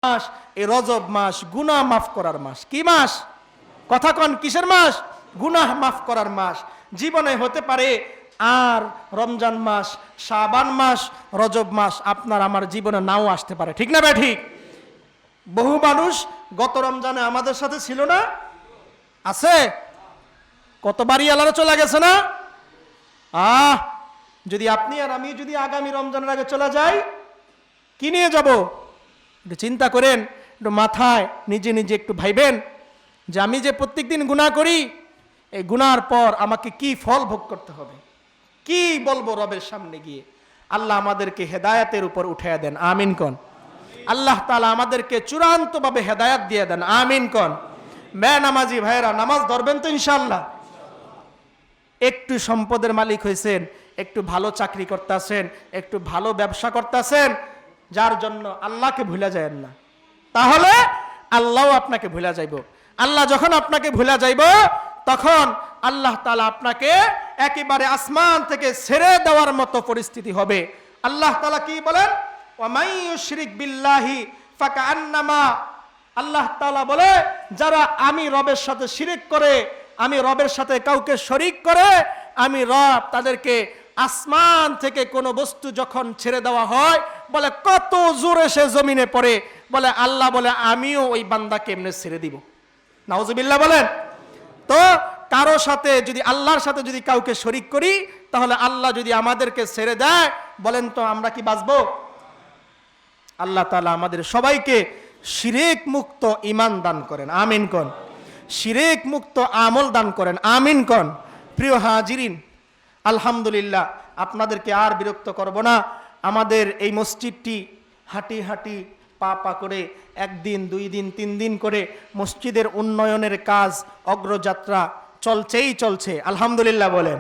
মাস, এই রজব মাস গুনাহ মাফ করার মাস। কি মাস? কথা কন, কিসের মাস? গুনাহ মাফ করার মাস। জীবনে হতে পারে আর রমজান মাস, শাবান মাস, রজব মাস আপনার আমার জীবনে নাও আসতে পারে, ঠিক না ভাই? ঠিক। বহু মানুষ গত রমজানে আমাদের সাথে ছিল না? আছে? কতবারই আল্লাহর চলে গেছে না? যদি আপনি আর আমি যদি আগামী রমজানের আগে চলে যাই, কি নিয়ে যাব? একটু চিন্তা করেন, একটু মাথায় নিজে নিজে একটু ভাইবেন যে আমি যে প্রত্যেকদিন গুনাহ করি, এই গুনার পর আমাকে কি ফল ভোগ করতে হবে, কি বলবো রবের সামনে গিয়ে। আল্লাহ আমাদেরকে হেদায়েতের উপর উঠাইয়া দেন, আমিন কন। আল্লাহ তাআলা আমাদেরকে চূড়ান্তভাবে হেদায়েত দিয়ে দেন, আমিন কন। নামাজি ভাইরা, নামাজ ধরবেন তো ইনশাআল্লাহ? একটু সম্পদের মালিক হয়েছেন, একটু ভালো চাকরি করতেছেন, একটু ভালো ব্যবসা করতেছেন, যার জন্য আল্লাহকে ভুলে যাবেন না, তাহলে আল্লাহও আপনাকে ভুলে যাইব। আল্লাহ যখন আপনাকে ভুলে যাইব, তখন আল্লাহ তাআলা আপনাকে একেবারে আসমান থেকে ছেড়ে দেওয়ার মতো পরিস্থিতি হবে। আল্লাহ তাআলা কি বলেন? ওয়া মান ইউশরিক বিল্লাহি ফাকান্নামা, আল্লাহ তাআলা বলে যারা আমি রবের সাথে শিরিক করে, আমি রবের সাথে কাউকে শরিক করে, আমি রব তাদেরকে আসমান থেকে কোনো বস্তু যখন ছেড়ে দেওয়া হয়, বলে কত জোরে সে জমিনে পড়ে, বলে আল্লাহ বলে আমিও ওই বান্দাকে এমনি ছেড়ে দিব। নাউজুবিল্লাহ বলেন। তো কারো সাথে যদি আল্লাহর সাথে যদি কাউকে শরিক করি, তাহলে আল্লাহ যদি আমাদেরকে ছেড়ে দেয়, বলেন তো আমরা কি বাঁচবো? আল্লাহ তাআলা আমাদের সবাইকে শিরিক মুক্ত ঈমান দান করেন, আমিন কোন। শিরিক মুক্ত আমল দান করেন, আমিন কোন। প্রিয় হাজিরিন, আলহামদুলিল্লাহ, আপনাদেরকে আর বিরক্ত করব না। আমাদের এই মসজিদটি হাঁটি হাঁটি পা পা করে একদিন, 2 দিন, 3 দিন করে মসজিদের উন্নয়নের কাজ, অগ্রযাত্রা চলছেই চলছে, আলহামদুলিল্লাহ বলেন।